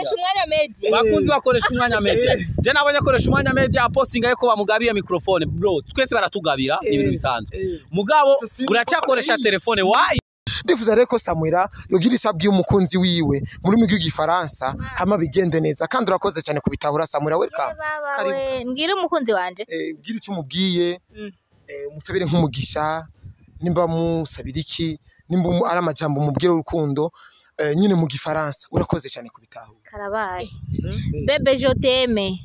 bakoresha umwanya media bakunzi bakoresha umwanya media je nabonye akoresha umwanya media postinga yuko bamugabiye microphone bro twese baratugabira ni ibintu bisanzwe mugabo uracyakoresha telefone why ndifuza reko Samuel yogira icabwiye umukunzi wiwe muri migi gifaransa hama bigende neza kandi urakoze cyane kubitahura Samuel welcome karibu mbwire umukunzi wanje ubwire icyo umubwiye umusabire nk'umugisha nimba musabira iki nimba ari amajambo umubwire urukundo nyine mu gifaransa urakoze cyane kubitahura karabaye bebe je t'aime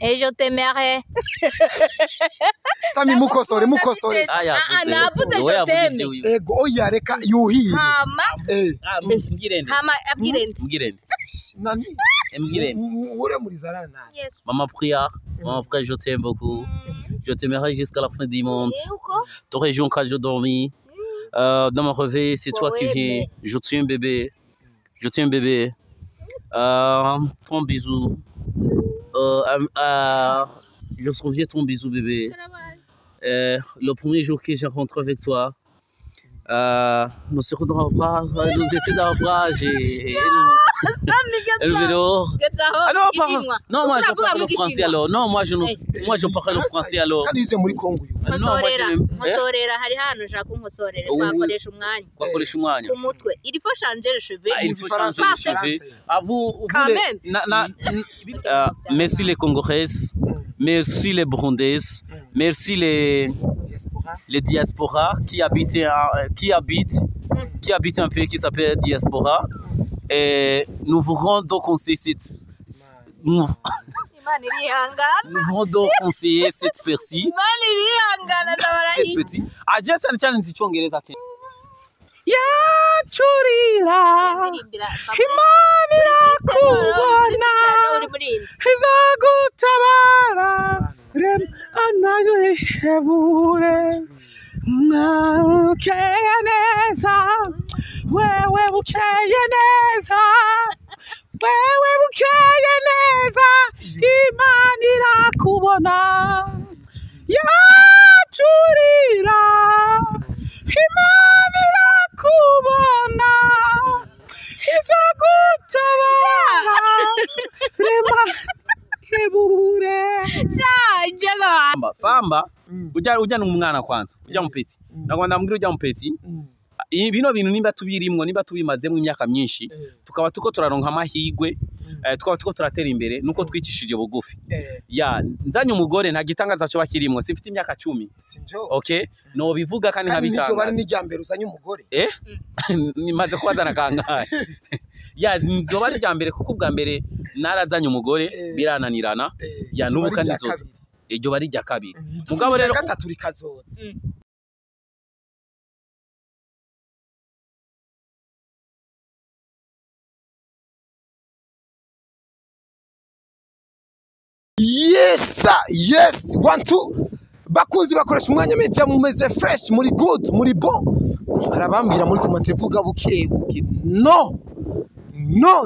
et je t'aimerai Sami mukosore navuze je t'aime ego oya reka yuhire hama mbwirende hama abwirende nani mbwirende ure muri zarana nani maman prière mon frère je t'aime beaucoup je t'aimerai jusqu'à la fin du monde t'aurais joué quand je dormis dans mon réveil c'est toi qui viens je t'aime bébé ton bisou je souviens ton bisou bébé le premier jour que j'ai rencontré avec toi nous serons dans le bras nous étions dans le bras non moi je parle le français alors non moi je parle le français alors kanize muri Kongo musorera hari hano ushaka umusorere twakoresha umwanya ku mutwe il faut changer les cheveux à vous merci les Congolaises merci les Burundaises merci les diasporas qui habitent un pays qui s'appelle diaspora et nous vous rendons conseiller nous rendons conseiller cette partie just cyane cyongereza ke ya churira imani rakubona izagutabara rem anayo hebure ukeye neza wewe ukeye neza imani irakubona yacurira imani irakubona izagutabara rema hebure famba ujya umwana kwanza ujya mupeti nagwanda mbwira ujya mupeti bino bintu nimba tubirimwo nimba tubimazemo imyaka myinshi tukaba tuko turaronka amahigwe tukaba tuko turatera imbere nuko twicishije bugufi ya nzanye umugore nta gitangaza cyo bakirimwo sifite imyaka 10 okay no bivuga kandi nkabitanga bari n'ijyambere uzanye umugore nimaze kubazana kangahe ya nzo bari ijyambere kuko ubwa mbere narazanye umugore birananirana ya nubu kandi zoza iryo bari rya kabiri mugabo rero gatatu rikazoza yes 1 2 bakunzi bakoresha umwanya media mumeze fresh muri good muri bon arabambira muri commentaire vuga buke no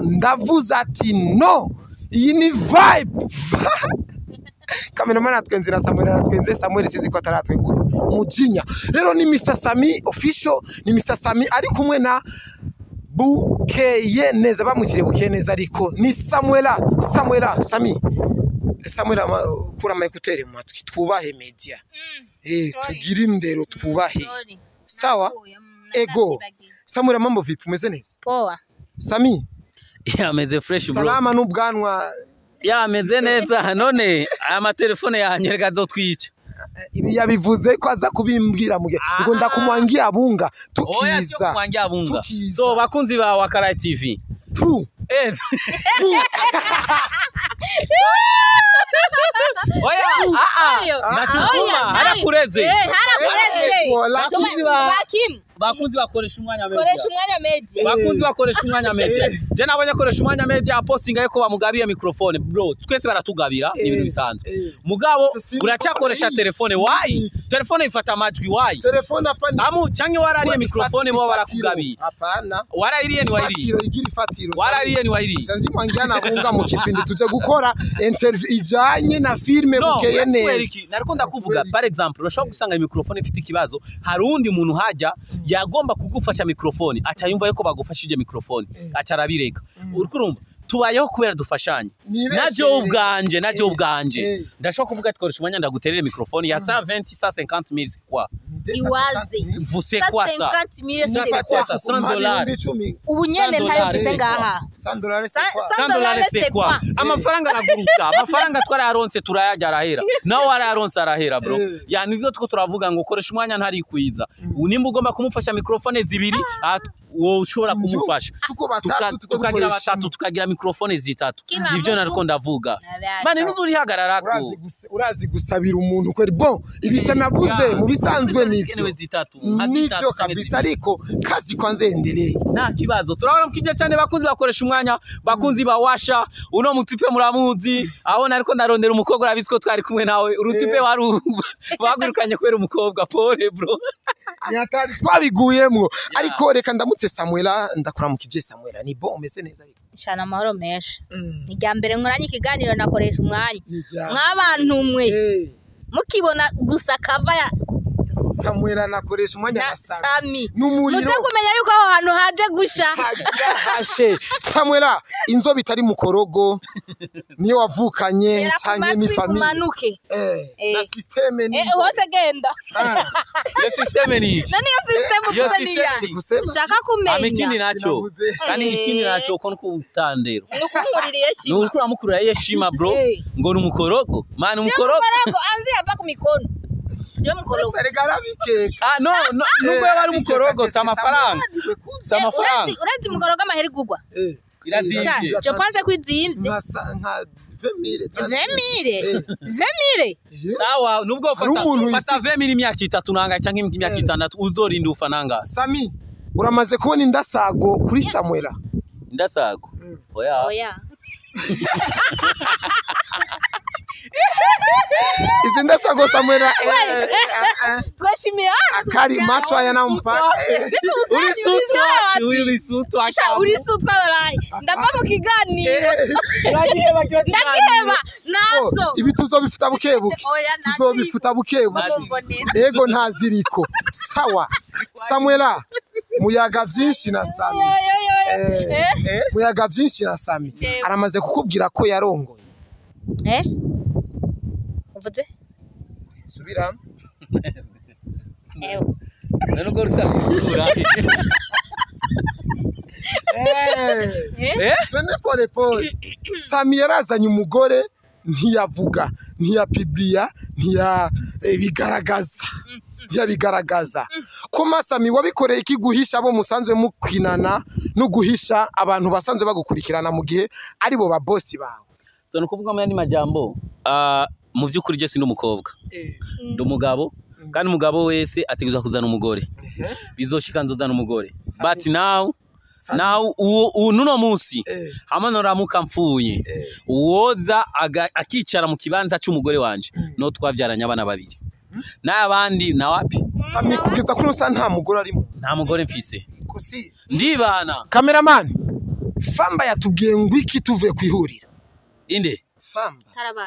ndavuza ati no iyi ni vibe cameraman atwenzira Samuel sizi ko ataratwengura mujinya rero ni Mr Sami official ni Mr Sami ari kumwe na Bukeye neza bamukire Bukeye neza ariko ni Samuel kura mayikutere matwi twubahe media tugira indero twubahe sawa ego Samuel mambo vipi umeze neza poa Sami ameze fresh bro salama n'ubwanwa ameze neza none aya telefone yanyereka zotwica ibi yabivuze ko aza kubimbwira muge ngo ndakumwangiye abunga tukiza so bakunzi ba Wakarayi TV harakureze bakunzi bakoresha umwanya media je nabonye akoresha umwanya media postinga yuko bamugabiye microphone bro twese baratugabira ni ibintu bisanzwe mugabo uracyakoresha telefone why telefone ifata amajwi why telefone apana amu canke warariye microphone bo barakugabiye apana warariye ni wahiri sanzi mwangiana bunga mu kipindi tuje gukora interview ijanye na filme Bukeye neza nariko ndakuvuga par exemple urashobora gusanga microphone ifite ikibazo hari undi muntu hajya yagomba kugufasha microphone acha yumva yuko bagufashije microphone acha arabireka urumva tubayeho kubera dufashanye naje ubwanje ndashaka kuvuga ati koresha umwanya ndaguterere mikrofone ya 120 150 000 kwa iwazi vous c'est quoi ça 50 000 c'est quoi ça $100 ubu nyene ntayo mfise ngaha $100 c'est quoi amafaranga araguruka amafaranga twarayaronse turayajya arahera nawe warayaronse arahera bro yani nibyo two turavuga ngo koresha umwanya ntari kwiza nimba ugomba kumufasha mikrofone zibiri wowe ushobora kumufasha tukagira batatu tukagira mikrofone zitatu nivyo nariko ndavuga mane n'uri hagararako urazi gusabira umuntu kweri bon ibisema yavuze mu bisanzwe nivyo kabisa ariko kazi kwanze endelee nta kibazo turabona mukije cyane bakunzi bakoresha umwanya bakunzi bawasha uno mutipe muramuzi aho nariko ndarondera umukobwa urabiziko twari kumwe nawe urutipe bagurukanye kwera umukobwa pole bro nyatari twabiguyemwo ariko reka ndamutse Samuela ndakuramukije Samuela ni bon mese neza ariko cyane amahoro menshi ni rya mbere nkoranye ikiganiro nakoresha umwanya nk'abantu mwe mukibona gusa kava ya Samuela nakoresha umwanya na Sami n'umuriro muze kumenya yuko aho hantu haje gusha hashe Samuela inzo bitari mukorogo niyo wavukanye cyane ni famille na systeme ni hose genda iyo systeme ni nani yo systeme kuzaniya shaka kumenya amikini nacho kandi ikini nacho kono kutandero nukumuririye shima nukuramukura yeshima bro ngo numukorogo man umukorogo anzi hapa kumikono sio mukorogo sasa regara bikeka no nubwo yaba ari umukorogo samafaranga urazi mukorogo amaheri gugwa irazimvye je pense kwizimvye nka 20,000 sawa nubwo fata 20,000 imyaka 3 nanga cyangwa imyaka 6 uzorinda ufananga Sami uramaze kubona indasago kuri Samuela indasago oya izi ndasago Samuela twashimira akari macho aya nampa urisutwa barayi ndava mu kiganiro ndagiheba nazo ibi tuzobifita bukebuke tuzobifita bukebuke ego ntaziriko sawa Samuela muyaga byinshi na Sami muyaga byinshi na Sami aramaze kukubwira ko yarongoye uvuze subira nubwo rusakura twende pole pole Sami yarazanye umugore ntiyavuga ntiyapiblia ntiyabigaragaza ko Sami wabikoreye iki guhisha abo musanzwe mukwinana no guhisha abantu basanzwe bagukurikirana mu gihe ari bo ba boss bawe so nukuvuga mu yandi majambo mu vyukuri je sindi umukobwa ndi umugabo kandi umugabo wese ategezwa kuzana umugore bizoshika nzozana umugore but now nuno munsi hamwe ramuka mfuye uwoza akicara mu kibanza cy'umugore wanje no twavyaranye abana babiri n'abandi na wapi Sami kugeza kuri usa nta mugore arimo nta mugore mfise kusi ndibana cameraman Famba yatubwiye ngo iki tuvuye kwihurira inde Famba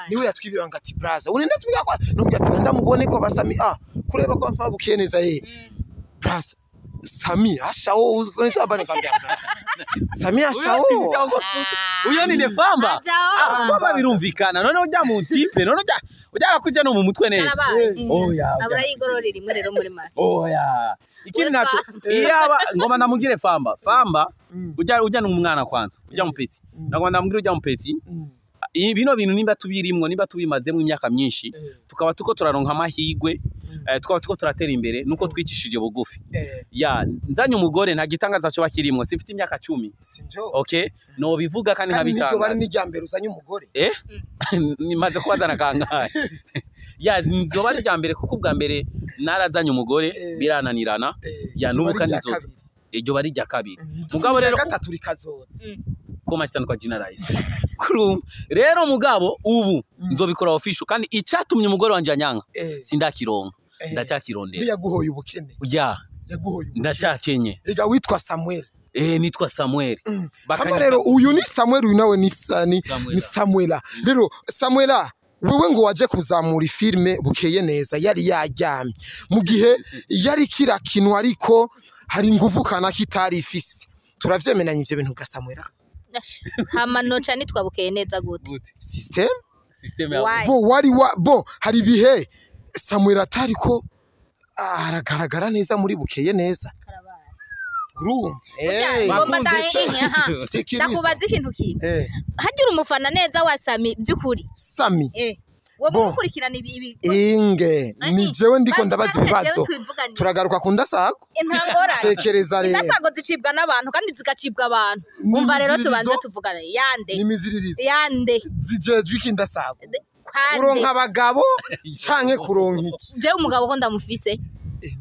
niwe yatwibiye ngati braza unenda tubwira ko nubwo ati ndamubone ko basami kureba ko Famba bukeneza braza Sami ashao uziko abane kambia Sami ashao uyo ni ne Famba Famba birumvikana none ujya mu tipe none ujya kujya no mu mutwe neza abura yigororera imwe rero muri mara ikindi naco iyaba ngoma ndamugire Famba ujya n'umwana kwanza ujya mu peti nagomba ndamugire ujya mu peti bino bintu nimba tubirimwo nimba tubimazemo imyaka myinshi tukaba tuko turaronka amahigwe tukaba tuko turatera imbere nuko twicishije bugufi nzanye umugore nta gitangaza cyo bakirimwo sifite imyaka 10 okay no bivuga kandi nkabitanga nibyo bari n'ijyambere uzanye umugore nimaze kubazana kangahe nzo bari ijyambere kuko ubwa mbere narazanye umugore birananirana nubu kandi zoza ejo bari jya kabiri mugabo rero gatatu rikazoza koma cyane kwa generalize rero mugabo ubu nzobikora official kandi icyatumye umugore wanje anyanga sindakironka ndacyakirondera yaguhoye ubukene yaguhoye ndacyakenye ega witwa Samuel nitwa Samuel bakanya rero uyu ni Samuel uyu nawe ni Samuela rero Samuela wewe ngo waje kuzamura filme bukeye neza yari yajyamye mu gihe yari kirakinwa ariko hari inguvu kana kitari ifise turavyemenanye ivyo bintu ga Samuela hama noca nitwa bukeye neza gute system ya Why? bo hari bihe Samuel atariko aragaragara neza muri bukeye neza urumva ngomba sikiriza ndakubaza ikintu kimwe hagira umufana neza wa Sami by'ukuri Sami wo mukurikirana ibi inge ni jewe ndiko ndabaza ibibazo turagaruka ku ndasago intangora tekereza rero ndasago zicibwa n'abantu kandi zigacibwa abantu umva rero tubanze tuvugana yande zijejwe iki ndasago uronka abagabo canke kuronka iki je umugabo ko ndamufise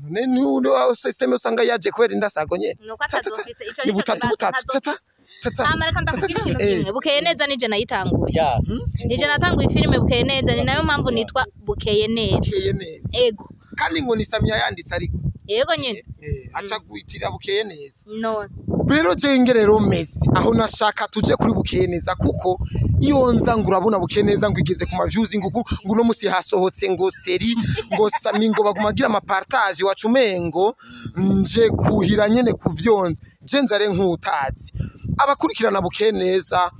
none system usanga yaje kubera indasago nye nuko atazofise ico ni butatu amareka ndakubwira ikintu kimwe bukeye neza nije nayitanguye nije natanguye filime bukeye neza ni nayo mpamvu nitwa bukeye neza ego kandi ngo ni Samia yanditse ariko yego nyene aca guitira bukeye neza no rero jenge rero Messi aho nashaka tuje kuri bukeye neza kuko iyo nza ngo urabona bukeye neza ngo igeze ku mavyuzi ngo no musi hasohotse ngo seri ngo Sami ngo bagumagira ama partage wacumengo nje kuhira nyene kuvyonza je nzare nk'utazi abakurikirana bukeye neza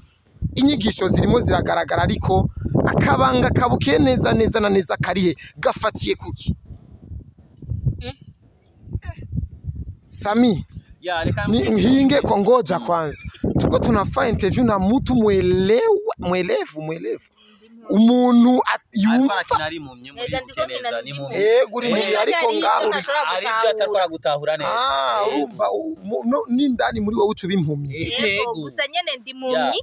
inyigisho zirimo ziragaragara ariko akabanga kabukeye neza na neza karihe gafatiye kuki Sami hinge kwa ngoja kwanza tuko tunafanya interview na mtu mwelevu umuntu yumva guri mu ariko ngaho ari byo atakora gutahura neza urumva n'indani muri wowe ucu bimpumye yego gusa nyene ndi mumyi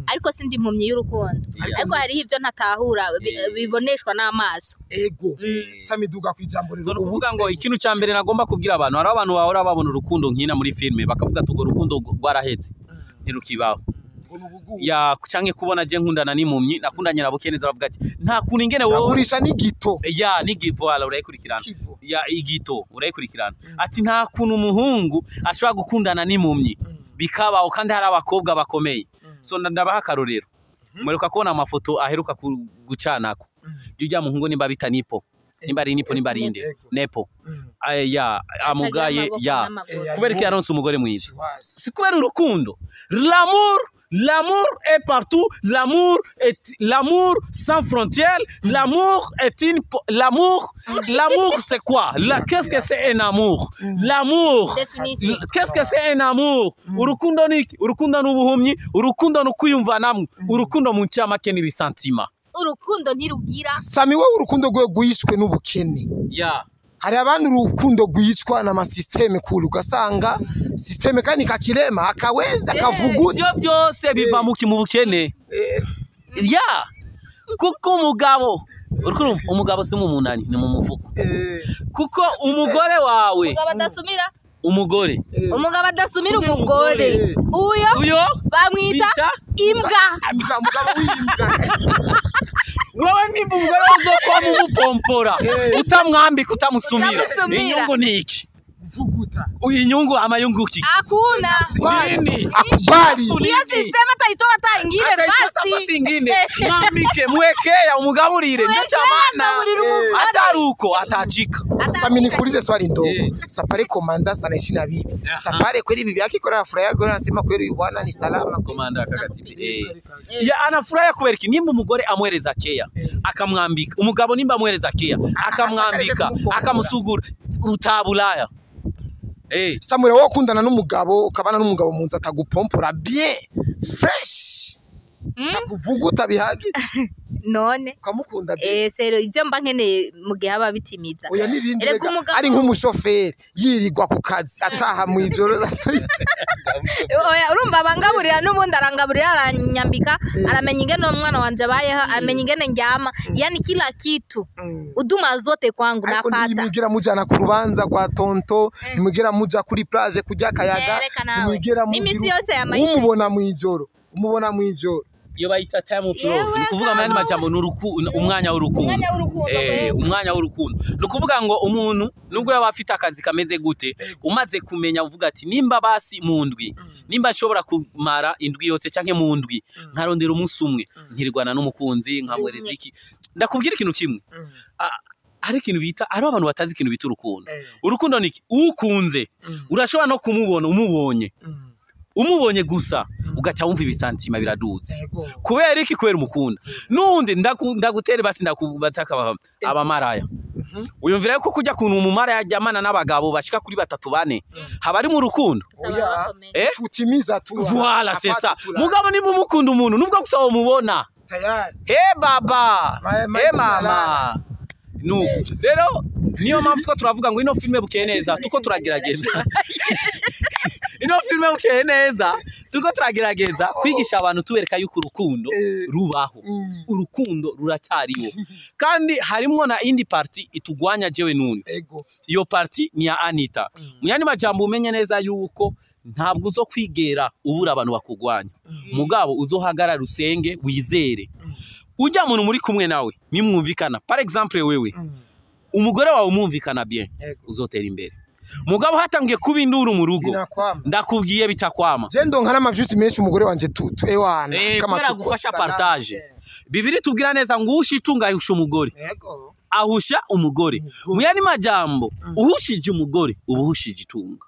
ariko sindi mumyi y'urukundo ariko hari ivyo ntatahura biboneshwa n'amaso ego Sami duga kwijambo rero uvuga ngo ikintu ca mbere nagomba kubwira abantu hari abantu bahora babona urukundo nkina muri filme bakavuga tugo rukundo rwarahetse ntirukibaho ya canke kubona je nkundana n'impumyi nakundanye na bukeye neza bavuga ati nta kuntu ingene wowe agurisha n'igito ya n'igito ala urayikurikirana ya igito urayikurikirana ati nta kuntu umuhungu ashobora gukundana n'impumyi bikabaho kandi hari abakobwa bakomeye so ndabaha akarorero mweruka kubona amafoto aheruka gucanako jya muhungu nimba bita nipo nimba ari nipo nimba ari inde nepo ya amugaye ya kubera ko yaronse umugore mwiza si kubera urukundo L'amour est partout, l'amour sans frontières, l'amour c'est quoi? Qu'est-ce que c'est un amour? L'amour, qu'est-ce que c'est un amour? Urukundo niki? Urukundo n'ubuhumyi, urukundo n'ukuyumvanamwe, urukundo mu ncamake n'ibisantima. Urukundo ntirugira. Sami wowe urukundo gwe gwishwe n'ubukene. Hari abandi urukundo gwicwa na masysteme kuri ugasanga systeme kandi kakirema akaweza kavuguta byo byose biva mu bukene kuko umugabo si mu munani ni mu mufuko kuko umugore wawe umugabo adasumira umugore uyo bamwita imbwa umugabo w'imbwa wewe nimba umugore uzokuba mu mupompora utamwambika utamusumira inyungu ni iki vuguta uyinyungu amayunguki hakuna nini akubali hiyo system ataitoa hata ingine basi mwambike mwekea umugaburire ndio chamana ataruko atachika Sami nikuulize swali ndo Sapare komanda sana 22 Sapare kweli bibi yake kora furaha yako anasema kweli bwana ni salama komanda kakatibi ya anafuraha kubera iki nimba umugore amwereza keya akamwambika umugabo nimba amwereza keya akamwambika akamusugura utabulaya Samuel wo kundana n'umugabo ukabana n'umugabo munza atagupompora bien fresh akuvuguta bihagi none ukamukunda sero ivyo mba nkeneye mu gihe aba bitimiza ari nk'umushoferi yirirwa ku kazi ataha mu ijoro urumva abangaburira n'ubundi arangaburira aranyambika aramenya ingene umwana wanje abayeho amenya ingene ndyama yani kila kitu uduma zote kwangu napata nimugera mujana ku rubanza kwa tonto nimugera muja kuri plage kujya kayaga nimugera n'imisi yose umubona mu ijoro iyo bayita time of love ni kuvuga mani majambo umwanya w'urukundo umwanya w'urukundo no kuvuga ngo umuntu nubwo yaba afite akazi kameze gute umaze kumenya uvuga ati nimba basi mu ndwi nimba ashobora kumara indwi yose canke mu ndwi nkarondera umunsi umwe nkirwana n'umukunzi nkamwereza iki ndakubwira ikintu kimwe hari ikintu bita ari abantu batazi ikintu bita urukundo urukundo niki ukunze urashobora no kumubona umubonye umubonye gusa ugaca wumva ibisantima biraduze kubera iki kubera umukunda nundi ndagutere basi ndakubatsa abamaraya uyumvira ko kujya kuntu umumaraya ajyamana n'abagabo bashika kuri 3-4 haba ari mu rukundo tutimiza tu voilà c'est ça mugabo ni mumukunda umuntu nubwo gusaba umubona tayari baba mama no rero niyo mpamvu two turavuga ngo ino filme bukeye neza tuko turagerageza ino filme bukeye neza tuko turagerageza kwigisha abantu tubereka yuko urukundo rubaho urukundo ruracyariho kandi harimo na indi party itugwanya jewe nuni iyo party ni ya Anita muyandi majambo umenye neza yuko ntabwo uzo kwigera ubura abantu bakugwanya mugabo uzohagarara rusenge wizere ujya muntu muri kumwe nawe nimwumvikana par exemple wewe umugore wawe umumvikana bien uzotera imbere mugabo hatangiye kuba induru mu rugo ndakubwiye bitakwama je ndonka n'amavyusi menshi umugore wanje ewana kama tukufasha partage bibiri tubwira neza ngo ushitunga yusha umugore ahusha umugore muyani majambo uhushije umugore ubuhushije itunga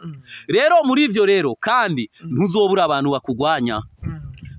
rero muri ivyo rero kandi ntuzobura abantu bakugwanya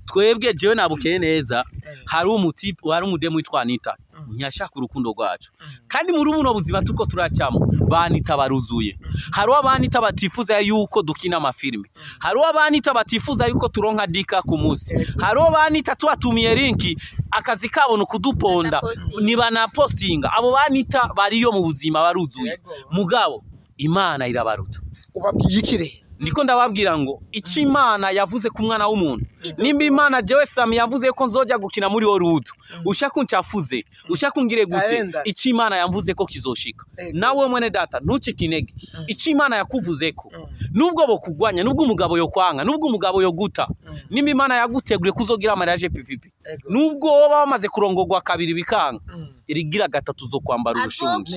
twebwe jewe nabukeye neza hari umutipe hari umudemu witwa Anita ntiyashaka urukundo rwacu kandi muri buno buzima tuko turacyamo banita baruzuye hari abanita batifuza yuko dukina amafilme hari abanita batifuza yuko turonka dika ku munsi hari abanita tubatumiye linki akazi kabo no kuduponda nibana postinga abo banita bariyo mu buzima baruzuye mugabo Imana irabaruta ubabwiye ikire ndiko ndababwira ngo ici Imana yavuze ku mwana w'umuntu nimba Imana jewe Sami yavuze ko nzoja gukina muri Orudu ushaka uncafuze ushaka ungire gute ici Imana yavuze ko kizoshika nawe mwene data ntucikinege ici Imana yakuvuze ko nubwo bokugwanya nubwo umugabo yo kwanga nubwo umugabo yo guta nimba Imana yagutegure kuzogira mariage pipipi nubwo woba bamaze kurongorwa kabiri bikanga irigira gatatu zo kwambara urushungi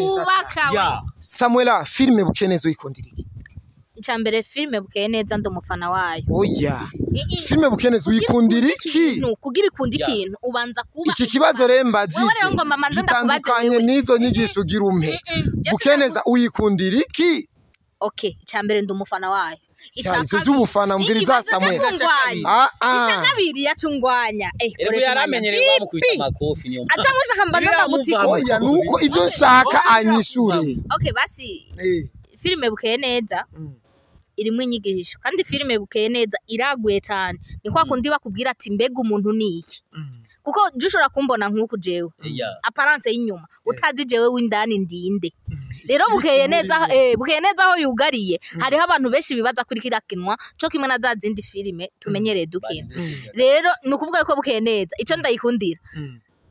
Samuela filme bukenezo ikondiriki Ichambere filme bukeye neza ndo mufana wayo. Oya. Filme bukenezo uyikundiriki. No kugira ikundi kintu ubanza kuba. Iki kibazo remba jije. Gitandukanye nizo nyigisho ugira umpe. Bukeneza uyikundiriki. Okay, ichambere ndo mufana wayo. Icyo z'ubufana mbwiriza Samuel. Kabiri yacungwanya. Koresha yaramenyereye bamukubita amakofi niyo. Acangusha kambanza ndamutiko. Oya nuko ivyo nshaka anyishure. Okay, basi. Filme bukeye neza. Irimwe inyigisho kandi filme bukeye neza iraguye cyane ni kwa kundi bakubwira ati mbega umuntu ni iki kuko jushora kumbona nkuko jewe apparence y'inyuma utazi jewe w'indani ndinde rero bukeye neza aho yugariye hariho abantu benshi bibaza kuri kirakinwa cyo kimwe na za zindi filme tumenyereye dukina rero nukuvuga ko bukeye neza ico ndayikundira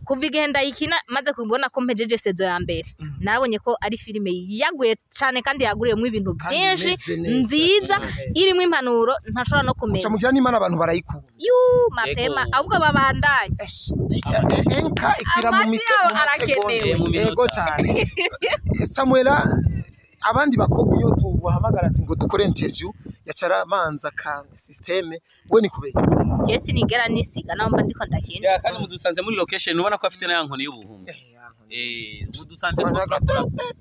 kuva igihe ndayikina maze kubona ko mpejeje sezo ya mbere nabonye ko ari filime yaguye cyane kandi yaguriyemo ibintu byinshi nziza irimo impanuro ntashobora no kumenya mugira n'Imana abantu barayikunda mapema ahubwo babandanye enka ikira mu mise ego cyane Samuela abandi bakobwa iyo tubahamagara ati ngo dukore interview yacara manza ka systeme we ni kubeye Jesse nigera nisiga naho mba ndiko ndakina kandi mudusanze muri location ubona ko afite na yankoni y'ubuhumbi mudusanze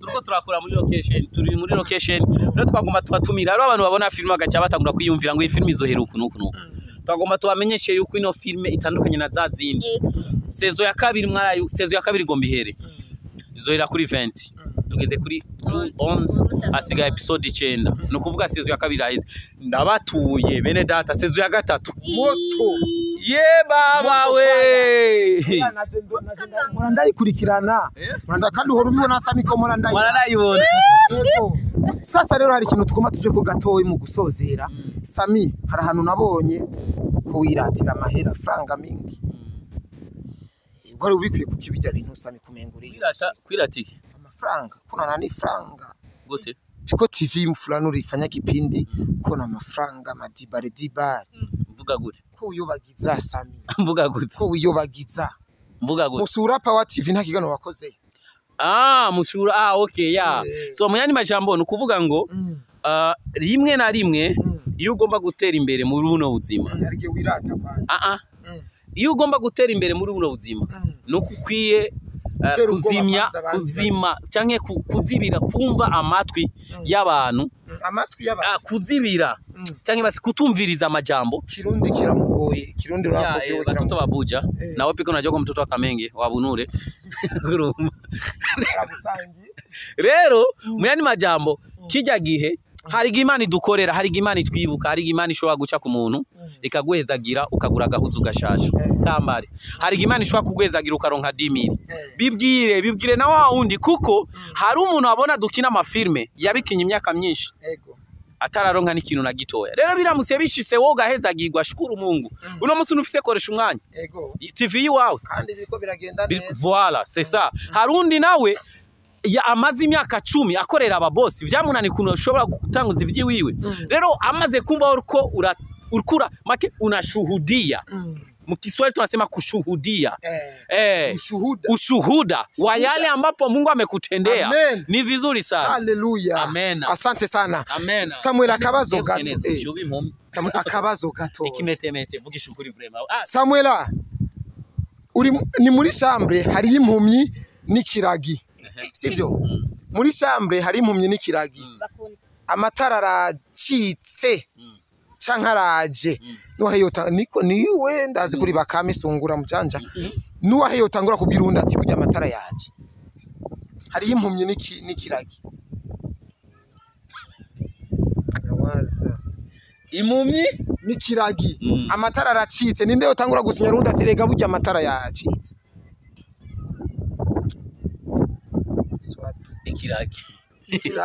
turiko turakora muri location turi muri location rero twagomba tubatumira rero abantu babona filme agaca batangura kwiyumvira ngo iyi filme izohera uku nuku twagomba tubamenyeshe yuko ino filme itandukanye na za zindi sezo ya kabiri gomba ihere izohera kuri 20 tugeze kuri 11 asiga episode 9 no kuvuga sezo ya kabiri aheze ndabatuye bene data sezo ya gatatu moto ye baba we murandayikurikirana muranda kandi uhora ubibona Sami ko murandayibona yego sasa rero hari ikintu tugomba tuje ko gatoyi mu gusozera Sami hari ahantu nabonye ko wiratira amahera franga mingi gwari ubikwiye kukibijya bintu Sami kumenguri kwiratike franga kuna nani franga gote piko TV mfulano urifanya kipindi kuna mafranga madibare mvuga gute ko uyobagiza Sami mvuga gute ko uyobagiza mvuga gute musura Power TV nta kigano wakoze musura okay so muyandi majambo no kuvuga ngo rimwe na rimwe iyo ugomba gutera imbere muri buno buzima narige wirata kwa iyo ugomba gutera imbere muri buno buzima no kukwiye kuzima canke kuzibira kumva amatwi y'abantu amatwi y'abantu kuzibira cyangwa basi kutumviriza amajambo. Kirundi kiramugoye, Kirundi urako kirundi watoto wa Buja nawe piko unajua kwa mtoto wa Kamenge wa Bunure. Rero muyani majambo kijya gihe hari gimani dukorera, hari gimani twibuka, hari gimani shobora guca ku muntu ikaguhezagira ukagura gahuzu gashasha kambare, hari gimani shobora kugwezagira ukaronka 10,000. Bibwire na wa wundi kuko hari umuntu abona dukina amafilme yabikinye imyaka myinshi atararonka n'ikintu na gitoya. Rero biramutse bishitse wowe gahezagirwa, shukuru Mungu. Uno musi nufise koresha umwanya TV yiwawe kandi biko biragenda neza. Voilà, c'est ça. Harundi nawe ya amazi imyaka 10 akorera ababosi vyamunani kuno ushobora gutanguza ivyiwiwe. Rero amaze kumva uko urkura make unashuhudia. Mu Kiswahili tunasema kushuhudia. Ushuhuda wa yale ambapo Mungu amekutendea. Amen. Ni vizuri sana. Hallelujah. Amen. Asante sana. Amen. Samuel akabazo gato. Samuel akabazo gato. Ikimetemete vugisha ukuri vraiment. Samuela ni muri chambre hari impumyi n'ikiragi. Sivyo? Muri chambre hari impumyi n'ikiragi. Amatara aracitse. Chankaraje nuwaheyota niko niwe ndazi kuri bakame sungura mujanja nuwaheyota ngura kubwira undi ati burya amatara yaje hari impumyi n'ikiragi awaza impumyi n'ikiragi amatara aracitse ninde yotangura gusinya undi ati rega burya amatara yacitse ikiragi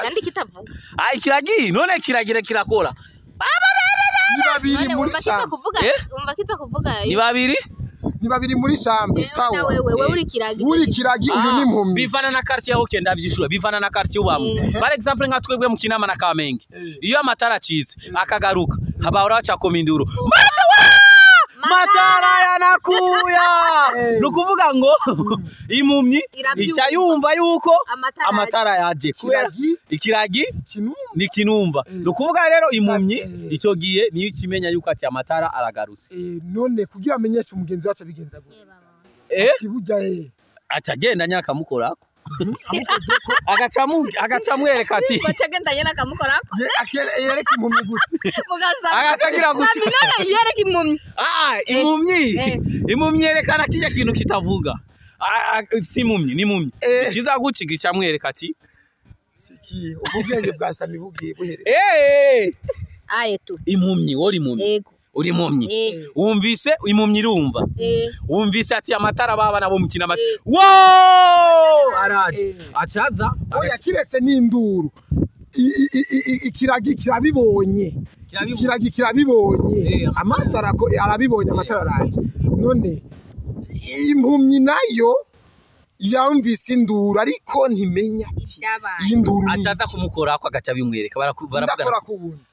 kandi kitavuga ikiragi none kiragira kirakora ni babiri muri chambre ni babiri muri chambre sawa wewe uri kiragi uyu ni impumyi bivana na quartier aho kenda byishura bivana na quartier ubamo par exemple nka twebwe mu Kinama na Kamenge iyo amatara acize akagaruka habahora cha kominduro matara yanakuya nukuvuga ngo impumyi icyayumva yuko amatara yaje kubera ikiragi ni kinumva nukuvuga rero impumyi icyo giye niyo kimenya yuko ati amatara aragarutse none kugira amenyesha umugenzi wacu abigenza gute ati burya acagenda nyaka mukorako agacamwereka ati bacagenda nyana kamukorako yereka impumyi gute agacagira gute none yereka impumyi impumyi yerekana kijya kintu kitavuga si impumyi ni impumyi kizaguciga icamwereka ati siki ubwenge bwa Sami bugiye buhere tu impumyi wori impumyi uri impumyi wumvise impumyi irumva wumvise ati amatara baba nabo mu Kinama araje acaza oya kiretse n'induru ikiragi kirabibonye amaso arabibonye amatara araje none impumyi nayo yamvise induru ariko ntimenya ati induru acaza kumukora ko agaca bimwereka baravuga ndakora ku wundi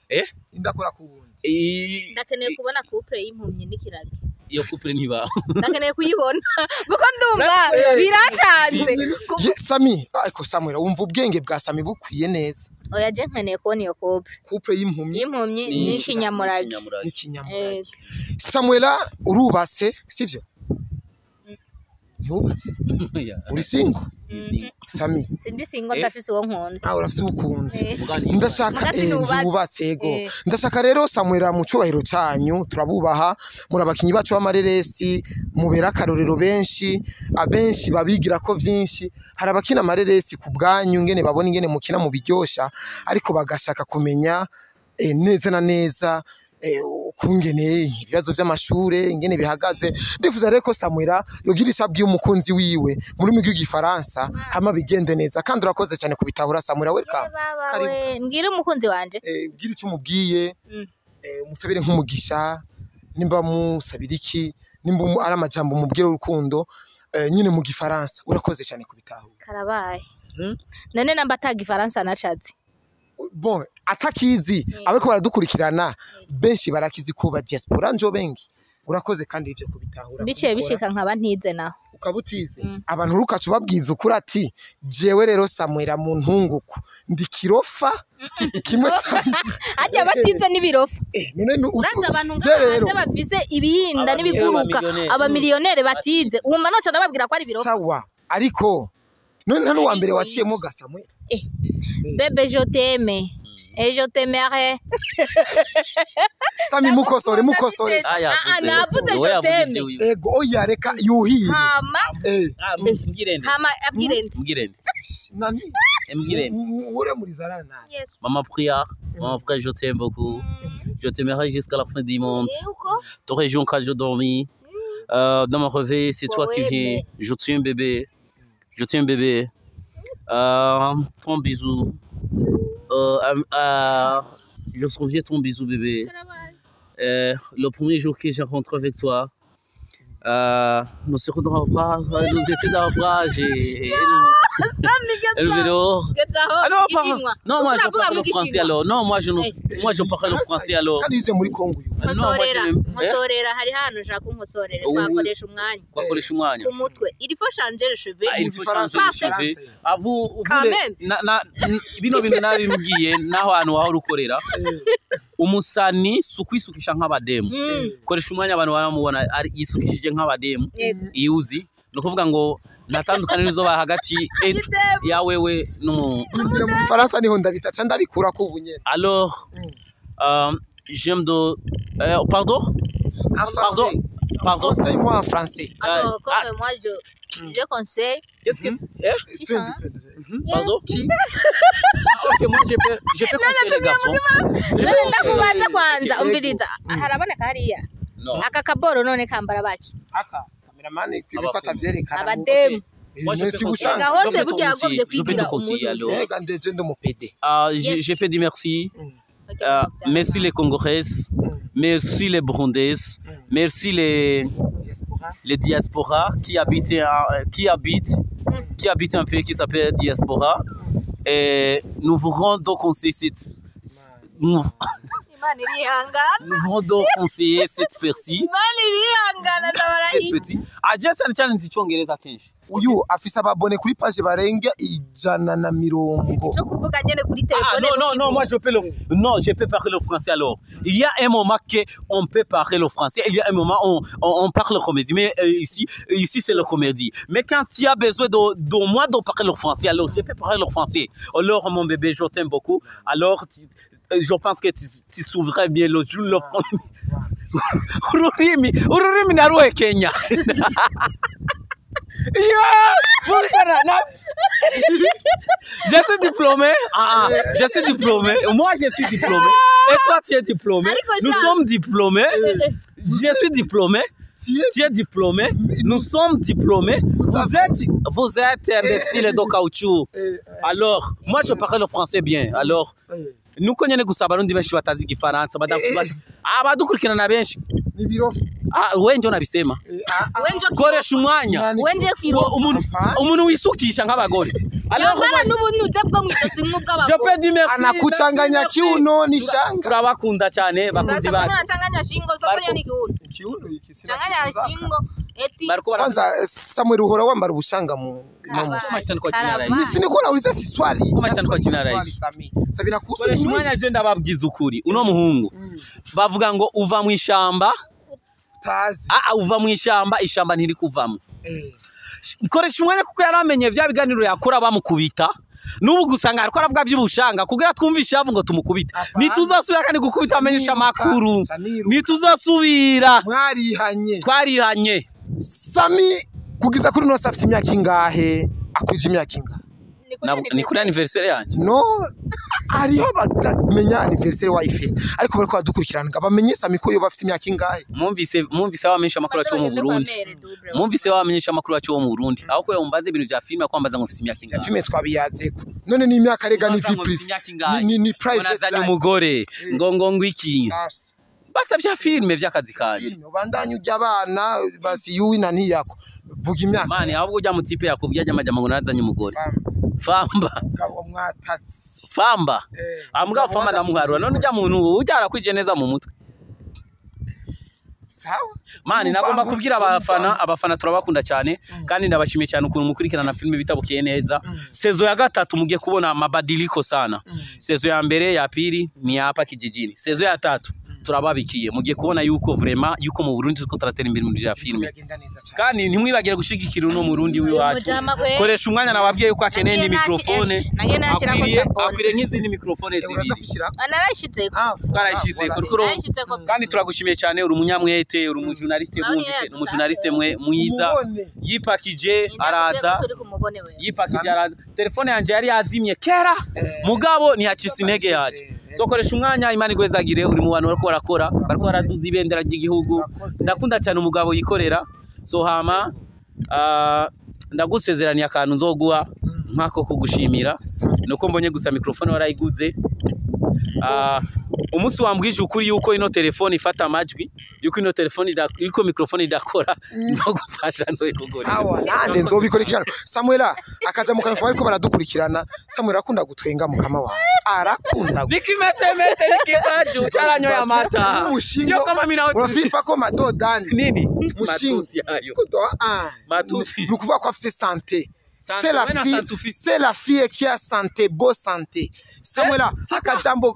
ndakora ku wundi ndakeneye kubona couple y'impumyi n'ikiragi iyo couple ntiba ndakeneye kuyibona kuko ndumva biracanze Sami ariko Samuel wumva ubwenge bwa Sami bukwiye neza oya je nkeneye kubona iyo couple y'impumyi n'ikinyamurage Samuela urubatse sivyo ntubatse uri single Sami sindi single ndafise uwo nkunda urafise ukunze ndashaka ntubatse yego ndashaka rero Samuela mu cyubahiro cyanyu turabubaha muri abakinyi bacu b'amareresi mubera akarorero abenshi babigira ko vyinshi hari abakina amareresi ku bwanyu ngene babona ingene mukina mu biryosha ariko bagashaka kumenya neza na neza kungene ibibazo by'amashure ingene bihagaze ndifuza reko Samuela yogira icabwiye umukunzi wiwe muri migi gifaransa hama bigende neza kandi urakoze cyane kubitahura Samuela welcome karibu mbwire umukunzi wanje ubwire icyo umubwiye umusabire nk'umugisha nimba musabira iki nimba ari amajambo mubwire urukundo nyine mu gifaransa urakoze cyane kubitahura karabaye none namba atagifaransa nacazi bon atakizi abeko baradukurikirana benshi barakizi ko ba diaspora njo bengi urakoze kandi ivyo kubitahura biciye bishika nkaba ntize naho ukabutize abantu rukacu babwiza ukuri ati jewe rero Samuela mu ntunguko ndi kirofa kimwe cyane ajya batize n'ibirofa none uraza abantu ngahanze bavize ibihinda n'ibiguruka aba miliyonere batize umva noca nababwira ko ari birofa sawa ariko none nta n'uwa mbere waciyemo ga Samuela bebe je t'aime Et je t'aimerai. Sami mukosore mukosore. aya navuze we je yavuze t'aime. ivyo wiwe Ego oya reka yuhire. Hama. mbwirende Hama abwirende. mbwirende Nani? mbwirende Ure muri zarana nani? Yes. maman prière maman frère je t'aime beaucoup je t'aimerai jusqu'à la fin du monde t'aurais joué quand je dormis dans mon réveil c'est toi qui viens je tiens bébé ton bisou je souviens ton bisou bébé le premier jour que j'ai rencontré avec toi nous serons dans le bras nous étions dans le bras elle veut dehors alors non moi je parle le français alors non moi je parle le français alors Kandi yize muri Kongo uyu. Nkosorera hari hano nshaka unkosorere twakoresha umwanya ku mutwe il faut changer les cheveux il faut changer Français. les cheveux avu Quand même. bino bintu nabibwiye naho hantu waho rukorera umusani sukwisukisha nk'abademu koresha umwanya abantu baramubona yisukishije nk'abademu iyo uzi no kuvuga ngo natandukana nizo ba hagati ya wewe no Kugira mu Faransa niho ndabitaca ndabikura ko ubunyene. alors j'aime de pardon Conseille-moi en français. alors comme moi je conseille qu'est-ce que pardon Qui? parce que moi je peux conseiller les garçons ndakubanza kwanza umviriza haraboneka hariya non aka kaboro none kambara baki Aka cameraman kwibiko atavyerekana. abademu moi je peux Merci conseiller gushanga. hose burya yagombye je peux te kwigira conseiller alors Ega ndeje ndo mupede. j'ai fait du merci. Merci les Congolaises, merci les Burundaises, merci les diasporas qui habitent un pays qui s'appelle diaspora. Et nous vous rendons conseiller nous rendons conseiller cette partie. Cette petite. Cyane cyane nzi icyongereza kenshi. Uyu afise ababone kuri page barenge 150. cyo kuvuga nyene kuri telefone Non, moi je peux parler le français alors. Il y a un moment qu'on peut parler le français, il y a un moment on parle le comédie, mais ici c'est le comédie. Mais quand tu as besoin de moi de parler le français, alors je peux parler le français. Alors mon bébé, je t'aime beaucoup. Alors je pense que tu s'ouvrais bien le jour le premier. Ururimi naruwe Kenya. Je suis diplômé. Je suis diplômé. Moi, je suis diplômé. Et toi, tu es diplômé. Nous sommes diplômés. Je suis diplômé. Tu es diplômé. Nous sommes diplômés. Vous êtes imbécile de caoutchouc. Alors, moi, je parle le français bien. Alors, nuko nyene gusa abarundi benshi batazi igifaransa abadukurikirana benshi Nibiro. wenje nabisema koresha umwanya wenje kwirofa umuntu wisukisha nk'abagore yambara n'ubunuze bwo mwitosi nk'ubw'abagore anakuchanganya kiuno ni shanga. turabakunda cyane bakunzi bacu anachanganya shingo sasa yo ni kiuno Kiuno iki sina. changanya shingo eti Kwanza Samuel uhora wambara ubushanga mu Siniko nauliza si swali. Kwa jina rais. Sabina kuhusu koresha umwanya agenda babwiza ukuri uno muhungu bavuga ngo uva mu ishamba tazi. uva mu ishamba ntiri kuvamo koresha umwanya kuko yaramenye vya biganiro yakora bamukubita nubu gusanga ariko aravuga by'ubushanga kugira twumvishe yavu ngo tumukubita nituzasubira kandi gukubita amenyesha makuru nituzasubira twarihanye Sami kugiza kuri no afite imyaka ingahe akwije imyaka ingahe ni kuri anniversaire yanjye no ariho batamenya anniversaire wa ifese ariko bariko badukurikirana bamenye Sami ko yo bafite imyaka ingahe mwumvise abamenyesha makuru cyo mu Burundi mwumvise abamenyesha makuru cyo mu Burundi aho ko yumbaze ibintu bya filime kwambaza ngo mfite imyaka ingahe filime twabiyazeko none ni imyaka rega ni ni private nazanye umugore ngo iki basa vya filime vy'akazi kanje filime ubandanye ujya abana basi yuwi na ntiyako vuga imyaka mani ahubwo ujya mu tipe yakubwiye amajama ngo nazanye umugore famba umwatatsi famba ambwa famba ndamuharura none ujya muntu ujyara kwije neza mu mutwe sawa mani nagomba kubwira abafana turabakunda cyane kandi ndabashimiye cyane ukuntu mukurikirana filime bitabukiye neza sezo ya gatatu mugiye kubona mabadiliko sana sezo ya mbere ya pili ni hapa kijijini sezo ya tatu turababikiye mugiye kubona yuko vraiment yuko mu Burundi tuko turatera imbere mu ya filme kandi ntimwibagire gushigikira uno Murundi wiwacu koresha umwanya nababwiye yuko akeneye ndi mikrofone akwire nk'izindi mikrofone zibiri twarayishize kandi turagushimiye cyane uri umunyamwete uri umujournaliste bumvise umujournaliste mwiza yipakije araza telefone yanje yari yazimye kera mugabo ntiyacise intege yaje sokoresha umwanya Imana igwezagire uri mu bantu bariko baraduza ibendera ry'igihugu ndakunda cyane umugabo yikorera so hama ndagusezeraniye akantu nzoguha nkako kugushimira nuko mbonye gusa mikrofone warayiguze umunsi wambwije ukuri yuko ino telefone ifata amajwi yuko ino telefone yuko mikrofone idakora nzogufasha ndoye kugora sawa nanje nzobikurikirana Samuela akaja mu kanwa ariko baradukurikirana Samuela akunda gutwenga mu kama wawe arakunda bikimetemete nikibaju charanyo ya mata sio kama mimi nawe unafipa ko madodani nini matusi yayo matusi nukuvuga ko afite santé c'est la fille qui a santé beau santé Samuela akajambo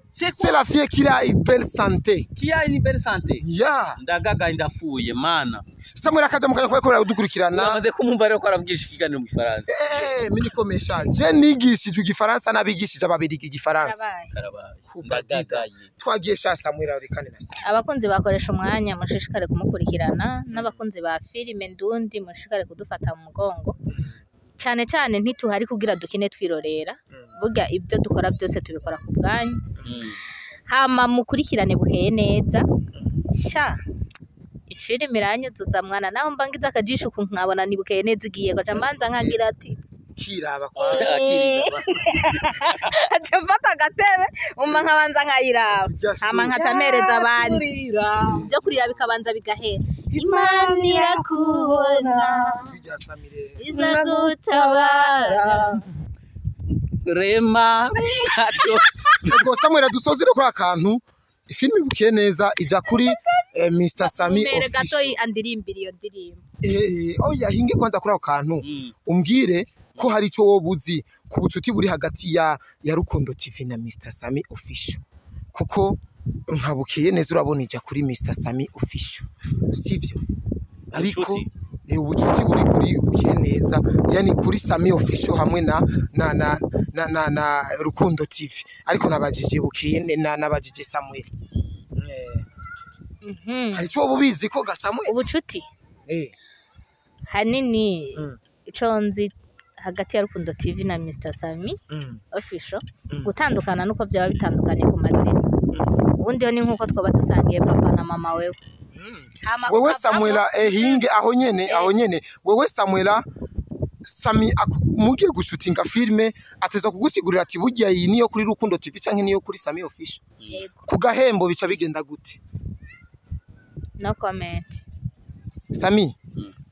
c'est la fille qui a une belle santé. Qui a une belle santé? Yeah. Ndagaga ndafuye mana. Samuel akaja mukanya kwa kora udukurikirana. Namaze kumumva rero ko aravugisha ikiganiro mu Gifaransa. Mini komesha. Je nigishije Igifaransa nabigishije ababirigi Igifaransa. Ndagaga. Twagiye sha Samuel arikane na Samuel. Abakunzi bakoresha umwanya mushishikare kumukurikirana n'abakunzi ba filime ndundi mushishikare kudufata mu mugongo. Cyane cyane ntituhari kugira dukine twirorera burya ibyo dukora byose tubikora ku bwanyu hama mukurikirane bukeye neza sha ifilime iranyuzuza mwana naho mbangiza akajisho kunkabona ni bukeye neza igiye gaca mbanza nkagira ati kiraba kwa acafata agatebe umva nkabanza nkayiraba hama nkacamereza abandi byo kurira bikabanza bigahera Imana irakubona iza gutabara rema ubwo Samuel dusozere kuri akantu filime bukeye neza ija kuri Mr Sami official gato andirimbira iyo ndirimbo oya hinge kwanza kuri akantu umbwire ko hari cyo wobuzi ku bucuti buri hagati ya Rukundo TV na Mr Sami official kuko nkabukeye neza urabona ija kuri Mr Sami official sivyo ariko ubucuti buri kuri bukeye neza yani kuri Sami official hamwe na Rukundo TV ariko nabajije bukeye nabajije Samuel hari cyo bubizi ko Samuel ubucuti hanini ico nzi hagati ya Rukundo TV na Mr Sami official gutandukana nuko byaba bitandukanye ku mazina ubundi yo ni nkuko twaba dusangiye papa na mama wewe wewe Samuela hinge aho nyene wewe Samuela Sami mugiye gushutinga filme ateza kugusigurira ati burya iyi niyo kuri Rukundo TV canke niyo kuri Sami official ku gahembo bica bigenda gute no comment Sami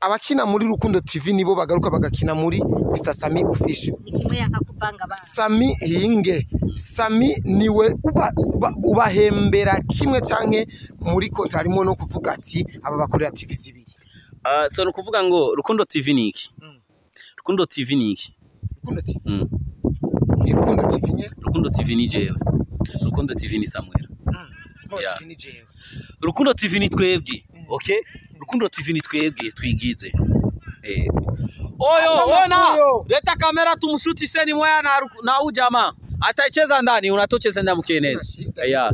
abakina muri Rukundo TV nibo bagaruka bagakina muri Mr Sami official ikimwe yakakuvanga ba Sami hinge Sami niwe ubahembera kimwe canke muri kontra harimo no kuvuga ati aba bakorera TV zibiri so no kuvuga ngo Rukundo TV niki Rukundo TV niki Rukundo TV ni Rukundo TV nye Rukundo TV ni jewe Rukundo TV ni Samuel Rukundo TV ni jewe Rukundo TV ni twebwe okay Rukundo TV ni twebwe twigize oyo ona leta kamera tumshuti seni moya na ujama ataicheza ndani unatocheza ndani mkenezi yeah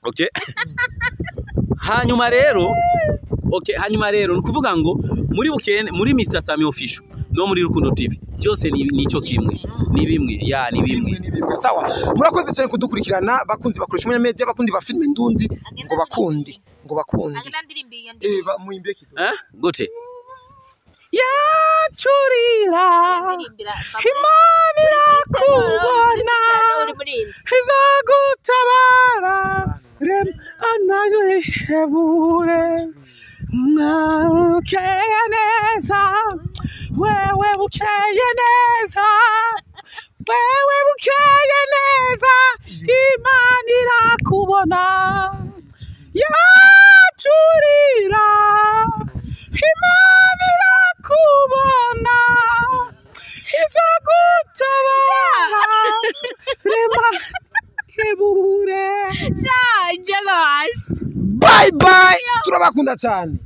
okay hanyuma rero nukuvuga ngo muri Mr Sami official no muri Rukundo TV byose nico kimwe ni bimwe ni bimwe sawa murakoze cyane kudukurikirana bakunzi bakoresha mu media bakundi ba filime ndundi ngo bakundi muimbe kido gute yacurira Imana irakubona izagutabara anayo ihebure bukeye neza wewe bukeye neza Imana irakubona yacurira Imana irakubona izagutabara rema hebure bye bye turabakunda cyane